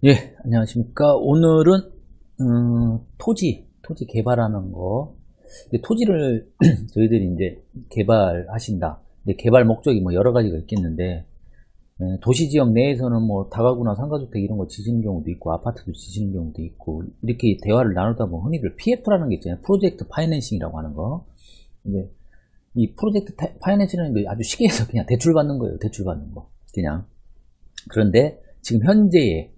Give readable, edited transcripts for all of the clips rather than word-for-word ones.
예, 안녕하십니까. 오늘은, 토지 개발하는 거. 근데 토지를 저희들이 이제 개발하신다. 근데 개발 목적이 뭐 여러 가지가 있겠는데, 도시 지역 내에서는 뭐 다가구나 상가주택 이런 거 지시는 경우도 있고, 아파트도 지시는 경우도 있고, 이렇게 대화를 나누다 보면 흔히들 PF라는 게 있잖아요. 프로젝트 파이낸싱이라고 하는 거. 근데 이 프로젝트 파이낸싱이라는 게 아주 쉽게 해서 그냥 대출 받는 거예요. 대출 받는 거. 그냥. 그런데 지금 현재의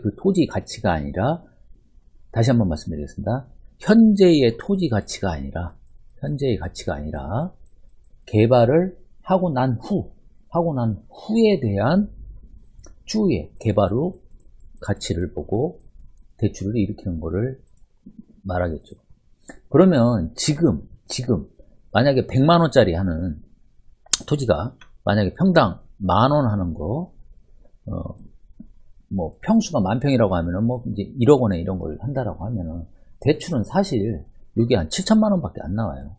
그 토지 가치가 아니라, 다시 한번 말씀드리겠습니다. 현재의 토지 가치가 아니라, 개발을 하고 난 후에 대한 추후의 개발 후 가치를 보고 대출을 일으키는 거를 말하겠죠. 그러면 지금, 만약에 100만원짜리 하는 토지가, 만약에 평당 10,000원 하는 거, 뭐 평수가 10,000평이라고 하면은 뭐 이제 1억 원에 이런 걸 한다라고 하면은 대출은 사실 이게 한 7천만 원밖에 안 나와요.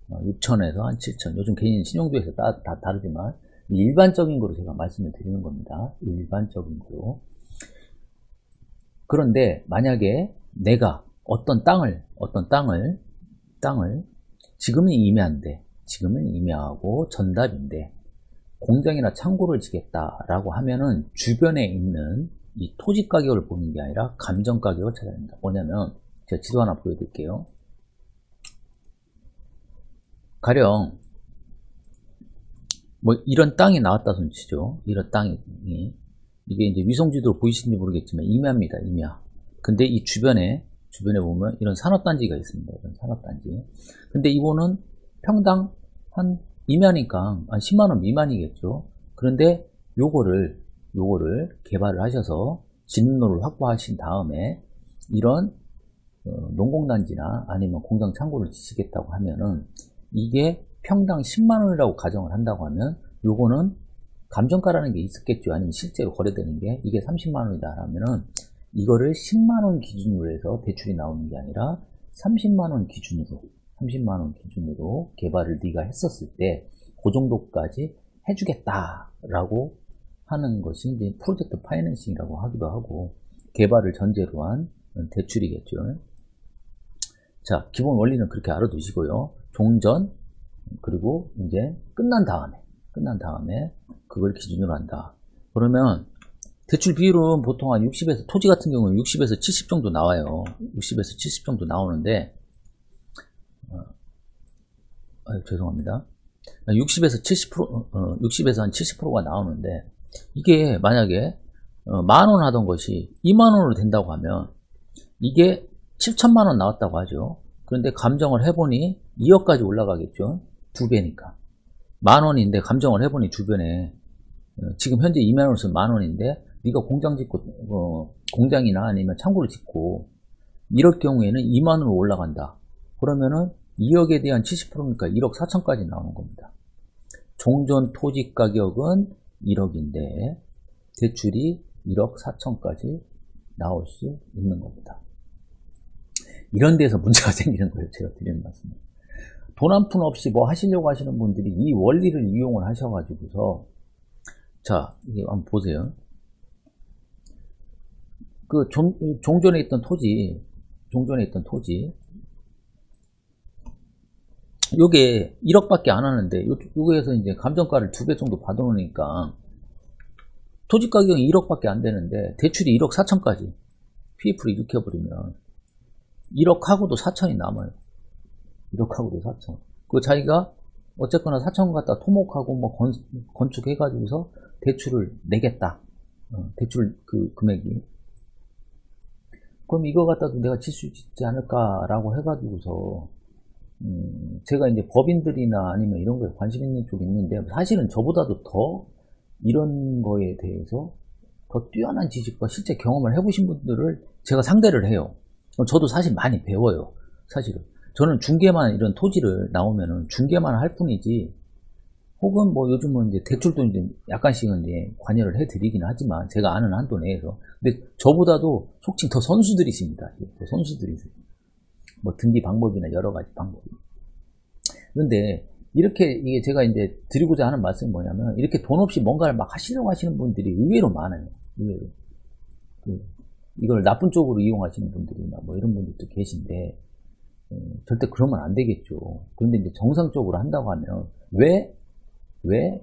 6천에서 한 7천. 요즘 개인 신용도에서 다 다르지만 일반적인 거로 제가 말씀을 드리는 겁니다. 일반적인 거로. 그런데 만약에 내가 어떤 땅을 지금은 임야하고 전답인데 공장이나 창고를 지겠다라고 하면은 주변에 있는 이 토지 가격을 보는 게 아니라 감정 가격을 찾아야 됩니다. 뭐냐면 제가 지도 하나 보여드릴게요. 가령 뭐 이런 땅이 나왔다 손치죠. 이런 땅이 이게 이제 위성지도로 보이시는지 모르겠지만 임야입니다. 임야. 근데 이 주변에 보면 이런 산업단지가 있습니다. 이런 산업단지. 근데 이거는 평당 한 임야니까 한 10만원 미만이겠죠. 그런데 요거를 개발을 하셔서 진입로를 확보하신 다음에 이런 농공단지나 아니면 공장 창고를 지시겠다고 하면은 이게 평당 10만원이라고 가정을 한다고 하면 요거는 감정가라는 게 있었겠죠. 아니면 실제로 거래되는 게 이게 30만원이다 하면은 이거를 10만원 기준으로 해서 대출이 나오는 게 아니라 30만원 기준으로 개발을 네가 했었을 때 그 정도까지 해주겠다라고 하는 것이 이제 프로젝트 파이낸싱이라고 하기도 하고 개발을 전제로 한 대출이겠죠. 자, 기본 원리는 그렇게 알아두시고요. 종전 그리고 이제 끝난 다음에 그걸 기준으로 한다. 그러면 대출 비율은 보통 한 60에서 토지 같은 경우는 60에서 70 정도 나와요. 60에서 70 정도 나오는데 죄송합니다. 60에서 70%, 60에서 한 70%가 나오는데, 이게 만약에, 10,000원 하던 것이 20,000원으로 된다고 하면, 이게 7천만원 나왔다고 하죠. 그런데 감정을 해보니 2억까지 올라가겠죠. 2배니까. 10,000원인데 감정을 해보니 주변에, 지금 현재 2만원을 쓰면 10,000원인데, 네가 공장 짓고, 공장이나 아니면 창고를 짓고, 이럴 경우에는 2만원으로 올라간다. 그러면은, 2억에 대한 70%니까 1억 4천까지 나오는 겁니다. 종전 토지 가격은 1억인데 대출이 1억 4천까지 나올 수 있는 겁니다. 이런 데서 문제가 생기는 거예요. 제가 드리는 말씀은. 돈 한 푼 없이 뭐 하시려고 하시는 분들이 이 원리를 이용을 하셔가지고서 자, 이게 한번 보세요. 그 종전에 있던 토지 요게 1억밖에 안 하는데 요거에서 이제 감정가를 2배 정도 받아놓으니까 토지 가격이 1억밖에 안 되는데 대출이 1억 4천까지 PF를 일으켜버리면 1억하고도 4천이 남아요. 1억하고도 4천. 그 자기가 어쨌거나 4천 갖다 토목하고 뭐 건축해가지고서 대출을 내겠다. 대출 그 금액이. 그럼 이거 갖다도 내가 칠 수 있지 않을까라고 해가지고서 제가 이제 법인들이나 아니면 이런 거에 관심 있는 쪽이 있는데 사실은 저보다도 더 이런 거에 대해서 더 뛰어난 지식과 실제 경험을 해보신 분들을 제가 상대를 해요. 저도 사실 많이 배워요. 사실은 저는 중개만 이런 토지를 나오면은 중개만 할 뿐이지 혹은 뭐 요즘은 이제 대출도 이제 약간씩은 이제 관여를 해드리긴 하지만 제가 아는 한도 내에서 근데 저보다도 속칭 더 선수들이십니다. 더 선수들이세요. 뭐 등기 방법이나 여러 가지 방법이. 그런데 이렇게 이게 제가 이제 드리고자 하는 말씀이 뭐냐면 이렇게 돈 없이 뭔가를 막 하시려고 하시는 분들이 의외로 많아요. 의외로. 이걸 나쁜 쪽으로 이용하시는 분들이나 뭐 이런 분들도 계신데, 절대 그러면 안 되겠죠. 그런데 이제 정상적으로 한다고 하면, 왜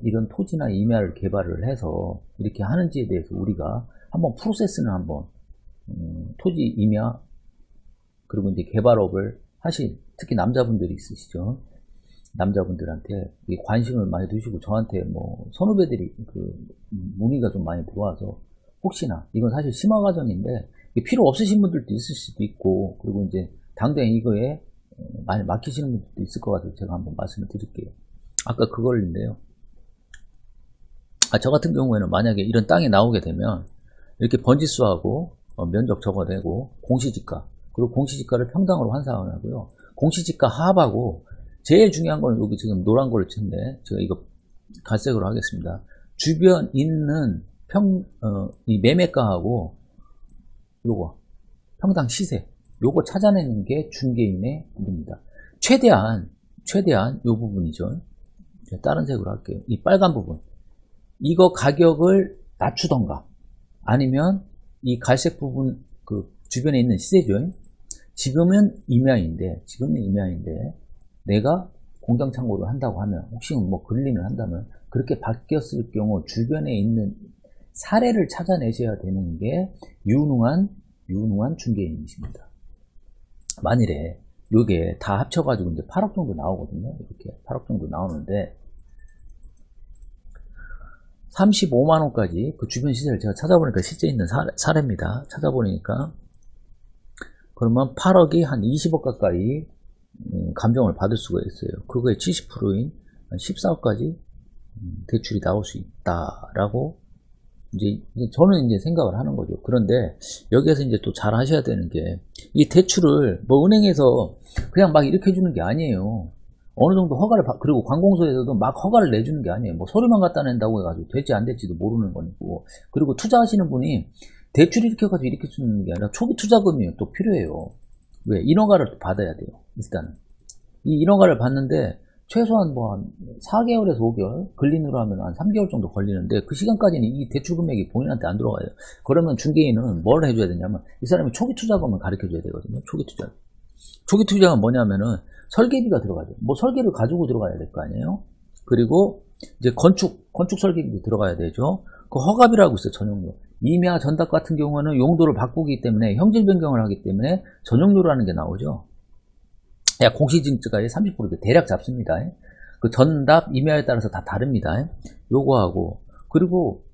이런 토지나 임야를 개발을 해서 이렇게 하는지에 대해서 우리가 한번 프로세스는 한번, 토지, 임야, 그리고 이제 개발업을 하실, 특히 남자분들이 있으시죠. 남자분들한테 관심을 많이 두시고, 저한테 뭐 선후배들이 문의가 좀 많이 들어와서, 혹시나 이건 사실 심화 과정인데 필요 없으신 분들도 있을 수도 있고, 그리고 이제 당장 이거에 많이 막히시는 분들도 있을 것 같아서 제가 한번 말씀을 드릴게요. 아까 그걸인데요. 저 같은 경우에는 만약에 이런 땅이 나오게 되면 이렇게 번지수하고 면적 적어내고 공시지가, 그리고 공시지가를 평당으로 환산하고요. 공시지가 합하고 제일 중요한 거는 여기 지금 노란 걸로 쳤는데 제가 이거 갈색으로 하겠습니다. 주변 있는 이 매매가하고 요거 평당 시세, 요거 찾아내는 게 중개인의 부분입니다. 최대한 요 부분이죠. 다른 색으로 할게요. 이 빨간 부분, 이거 가격을 낮추던가, 아니면 이 갈색 부분 주변에 있는 시세죠. 지금은 임야인데 내가 공장 창고를 한다고 하면, 혹시 뭐 근린을 한다면 그렇게 바뀌었을 경우 주변에 있는 사례를 찾아내셔야 되는 게 유능한 중개인이십니다. 만일에 요게 다 합쳐가지고 이제 8억 정도 나오거든요. 이렇게 8억 정도 나오는데 35만원까지 그 주변 시세를 제가 찾아보니까 실제 있는 사례입니다. 찾아보니까 그러면 8억이 한 20억 가까이 감정을 받을 수가 있어요. 그거의 70%인 한 14억까지 대출이 나올 수 있다라고 이제 저는 이제 생각을 하는 거죠. 그런데 여기에서 이제 또 잘 하셔야 되는 게, 이 대출을 뭐 은행에서 그냥 막 이렇게 해주는 게 아니에요. 어느 정도 허가를 그리고 관공서에서도 막 허가를 내주는 게 아니에요. 뭐 서류만 갖다 낸다고 해가지고 될지 안 될지도 모르는 거고, 그리고 투자하시는 분이 대출 이렇게 해가지고 이렇게 주는 게 아니라 초기 투자금이 또 필요해요. 왜? 인허가를 받아야 돼요. 일단은 이 인허가를 받는데 최소한 뭐 한 4개월에서 5개월, 근린으로 하면 한 3개월 정도 걸리는데, 그 시간까지는 이 대출 금액이 본인한테 안 들어가요. 그러면 중개인은 뭘 해줘야 되냐면, 이 사람이 초기 투자금을 가르쳐 줘야 되거든요. 초기 투자가 뭐냐면은 설계비가 들어가죠. 뭐 설계를 가지고 들어가야 될 거 아니에요. 그리고 이제 건축 설계비도 들어가야 되죠. 그 허가비라고 있어요. 전용료. 임야 전답 같은 경우는 용도를 바꾸기 때문에, 형질 변경을 하기 때문에 전용료라는 게 나오죠. 공시지가의 30% 대략 잡습니다. 그 전답, 임야에 따라서 다 다릅니다. 요거하고, 그리고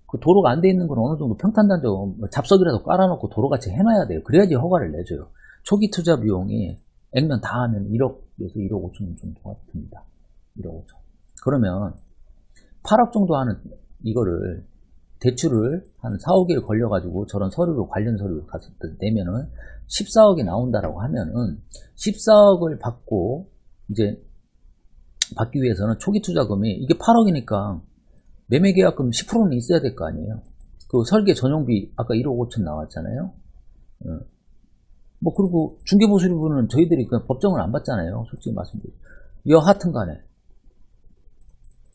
그 도로가 안 돼 있는 건 어느 정도 평탄단조 잡석이라도 깔아놓고 도로같이 해놔야 돼요. 그래야지 허가를 내줘요. 초기 투자 비용이 액면 다 하면 1억에서 1억 5천 정도 같습니다. 1억 5천. 그러면 8억 정도 하는 이거를 대출을 한 4, 5개월 걸려가지고 저런 서류로, 관련 서류를 가서 내면은 14억이 나온다라고 하면은 14억을 받고 이제 받기 위해서는 초기 투자금이, 이게 8억이니까 매매계약금 10%는 있어야 될 거 아니에요. 그 설계 전용비 아까 1억 5천 나왔잖아요. 뭐 그리고 중개보수리부는 저희들이 그냥 법정을 안 받잖아요. 솔직히 말씀드리면 여하튼 간에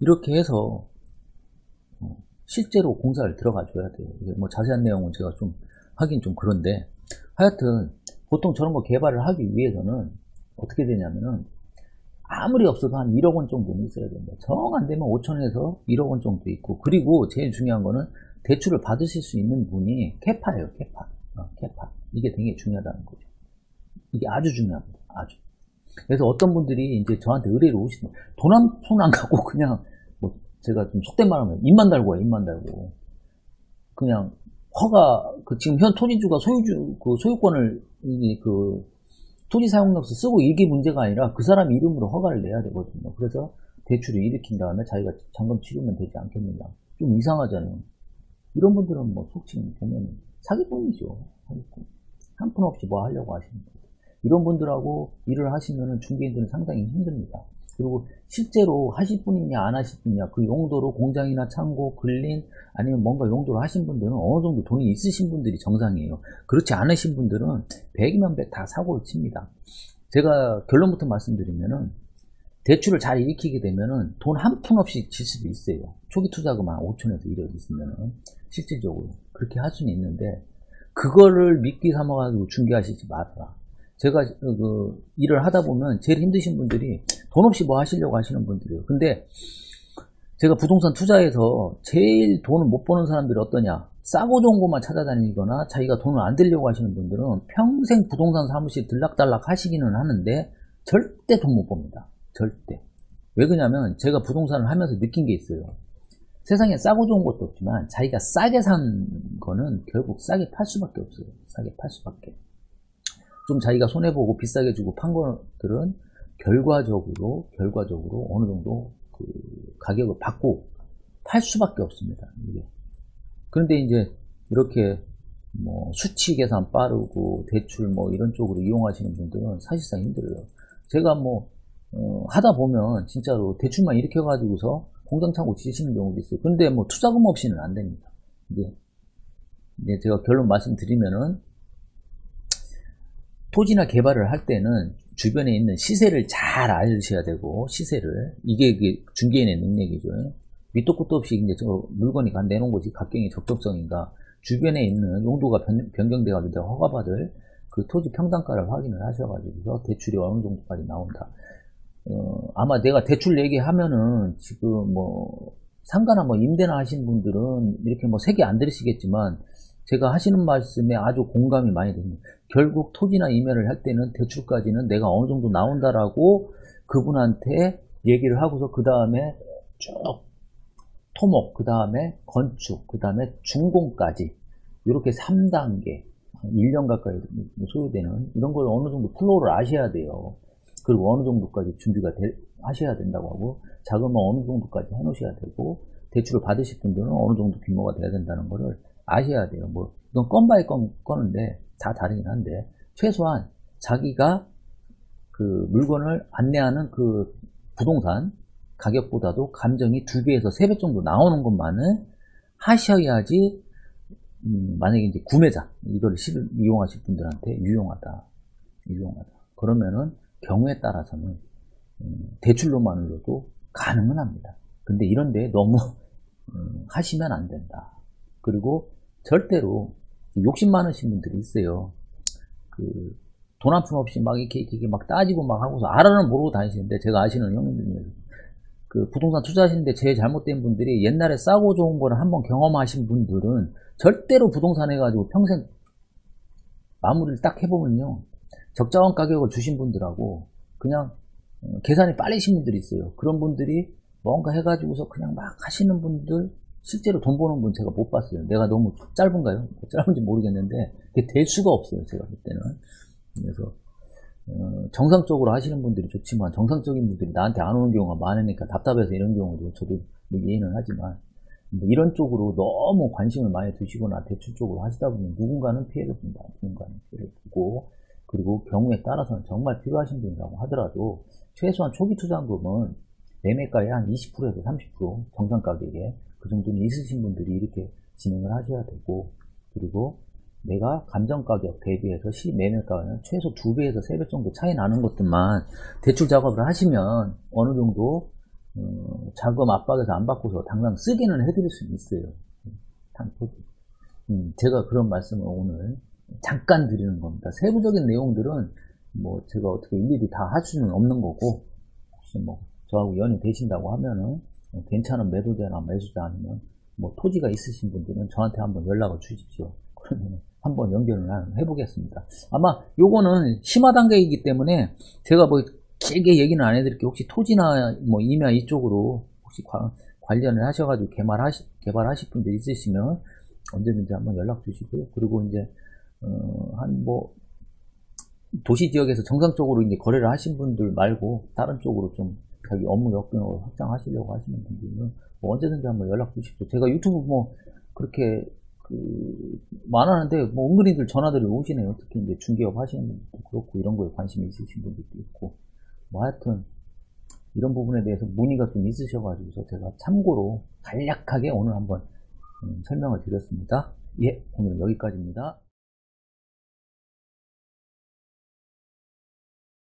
이렇게 해서 실제로 공사를 들어가 줘야 돼요. 뭐 자세한 내용은 제가 좀 하긴 좀 그런데, 하여튼 보통 저런 거 개발을 하기 위해서는 어떻게 되냐면은 아무리 없어도 한 1억 원 정도는 있어야 됩니다. 정 안 되면 5천에서 1억 원 정도 있고, 그리고 제일 중요한 거는 대출을 받으실 수 있는 분이 캐파예요. 캐파. 이게 되게 중요하다는 거죠. 이게 아주 중요합니다. 아주. 그래서 어떤 분들이 이제 저한테 의뢰를 오시는, 돈 한 푼 안 갖고 그냥 뭐 제가 좀 속된 말 하면 입만 달고 와요. 입만 달고. 그냥 허가, 지금 현 토지주가 소유권을, 토지 사용락서 쓰고 이게 문제가 아니라 그 사람 이름으로 허가를 내야 되거든요. 그래서 대출을 일으킨 다음에 자기가 잔금 치르면 되지 않겠느냐. 좀 이상하잖아요. 이런 분들은 뭐 솔직히 보면 사기꾼이죠. 사기꾼. 한 푼 없이 뭐 하려고 하시는 거예요. 이런 분들하고 일을 하시면은 중개인들은 상당히 힘듭니다. 그리고 실제로 하실 분이냐 안 하실 분이냐, 그 용도로 공장이나 창고, 근린, 아니면 뭔가 용도로 하신 분들은 어느 정도 돈이 있으신 분들이 정상이에요. 그렇지 않으신 분들은 100이면 100 다 사고를 칩니다. 제가 결론부터 말씀드리면은, 대출을 잘 일으키게 되면은 돈 한 푼 없이 질 수도 있어요. 초기 투자금 한 5천에서 1억 있으면은 실질적으로 그렇게 할 수는 있는데, 그거를 미끼 삼아가지고 중개하시지 말아라. 제가 일을 하다 보면 제일 힘드신 분들이 돈 없이 뭐 하시려고 하시는 분들이에요. 근데 제가 부동산 투자에서 제일 돈을 못 버는 사람들이 어떠냐? 싸고 좋은 곳만 찾아다니거나 자기가 돈을 안 들려고 하시는 분들은 평생 부동산 사무실 들락달락 하시기는 하는데 절대 돈 못 법니다. 절대. 왜 그러냐면 제가 부동산을 하면서 느낀 게 있어요. 세상에 싸고 좋은 것도 없지만 자기가 싸게 산 거는 결국 싸게 팔 수밖에 없어요. 싸게 팔 수밖에. 좀 자기가 손해보고 비싸게 주고 판 것들은 결과적으로 어느 정도 그 가격을 받고 팔 수밖에 없습니다. 이게. 그런데 이제 이렇게 뭐 수치 계산 빠르고 대출 뭐 이런 쪽으로 이용하시는 분들은 사실상 힘들어요. 제가 뭐 하다 보면 진짜로 대출만 이렇게 해가지고서 공장 창고 지시는 경우도 있어요. 근데 뭐 투자금 없이는 안 됩니다. 이제 제가 결론 말씀드리면은 토지나 개발을 할 때는 주변에 있는 시세를 잘 아셔야 되고, 시세를. 이게 중개인의 능력이죠. 밑도 끝도 없이 이제 저 물건이 내놓은 곳이 각경의 적정성인가, 주변에 있는 용도가 변경돼가지고 내가 허가받을 그 토지 평당가를 확인을 하셔가지고 대출이 어느 정도까지 나온다. 아마 내가 대출 얘기하면은 지금 뭐 상가나 뭐 임대나 하시는 분들은 이렇게 뭐 세게 안 들으시겠지만 제가 하시는 말씀에 아주 공감이 많이 됩니다. 결국 토지나 임야를 할 때는 대출까지는 내가 어느 정도 나온다라고 그분한테 얘기를 하고서 그 다음에 쭉 토목, 그 다음에 건축, 그 다음에 중공까지 이렇게 3단계 1년 가까이 소요되는 이런 걸 어느 정도 플로우를 아셔야 돼요. 그리고 어느 정도까지 준비가 하셔야 된다고 하고, 자금은 어느 정도까지 해놓으셔야 되고, 대출을 받으실 분들은 어느 정도 규모가 돼야 된다는 거를 아셔야 돼요. 뭐 이건 건 바이 건인데 다 다르긴 한데, 최소한 자기가 그 물건을 안내하는 그 부동산 가격보다도 감정이 2배에서 3배 정도 나오는 것만은 하셔야지 만약에 이제 구매자 이거를 이용하실 분들한테 유용하다. 그러면은 경우에 따라서는 대출로만으로도 가능은 합니다. 근데 이런데 너무 하시면 안 된다. 그리고 절대로 욕심 많으신 분들이 있어요. 그 돈 한 푼 없이 막 이렇게 막 따지고 막 하고서 알아는 모르고 다니시는데, 제가 아시는 형님들 중에서 그 부동산 투자하시는데 제일 잘못된 분들이 옛날에 싸고 좋은 거를 한번 경험하신 분들은 절대로 부동산 해가지고 평생 마무리를 딱 해보면요, 적정한 가격을 주신 분들하고 그냥 계산이 빨리신 분들이 있어요. 그런 분들이 뭔가 해가지고서 그냥 막 하시는 분들, 실제로 돈 버는 분 제가 못 봤어요. 내가 너무 짧은가요? 짧은지 모르겠는데 그게 될 수가 없어요. 제가 그때는. 그래서 정상적으로 하시는 분들이 좋지만 정상적인 분들이 나한테 안 오는 경우가 많으니까 답답해서 이런 경우도 저도 이해는 하지만, 이런 쪽으로 너무 관심을 많이 두시거나 대출 쪽으로 하시다 보면 누군가는 피해를 본다. 누군가는 피해를 보고, 그리고 경우에 따라서는 정말 필요하신 분이라고 하더라도 최소한 초기 투자금은 매매가의 한 20%에서 30% 정상 가격에 그 정도는 있으신 분들이 이렇게 진행을 하셔야 되고, 그리고 내가 감정가격 대비해서 매매가는 최소 2배에서 3배 정도 차이 나는 것들만 대출 작업을 하시면 어느 정도 자금 압박에서 안 받고서 당장 쓰기는 해드릴 수 있어요. 제가 그런 말씀을 오늘 잠깐 드리는 겁니다. 세부적인 내용들은 뭐 제가 어떻게 일일이 다 할 수는 없는 거고, 혹시 뭐 저하고 연이 되신다고 하면은 괜찮은 매도자나 매수자 아니면 뭐 토지가 있으신 분들은 저한테 한번 연락을 주십시오. 그러면 한번 연결을 해보겠습니다. 아마 요거는 심화 단계이기 때문에 제가 뭐 길게 얘기는 안 해드릴게요. 혹시 토지나 뭐 임야 이쪽으로 혹시 관련을 하셔가지고 개발하실 분들 있으시면 언제든지 한번 연락 주시고요. 그리고 이제 한 뭐 도시 지역에서 정상적으로 이제 거래를 하신 분들 말고 다른 쪽으로 좀 자기 업무 역경을 확장하시려고 하시는 분들은 뭐 언제든지 한번 연락 주십시오. 제가 유튜브 뭐 그렇게 많았는데 뭐 은근히들 전화들이 오시네요. 특히 이제 중개업 하시는 분들도 그렇고 이런 거에 관심이 있으신 분들도 있고, 뭐 하여튼 이런 부분에 대해서 문의가 좀 있으셔가지고서 제가 참고로 간략하게 오늘 한번 설명을 드렸습니다. 예, 오늘 여기까지입니다.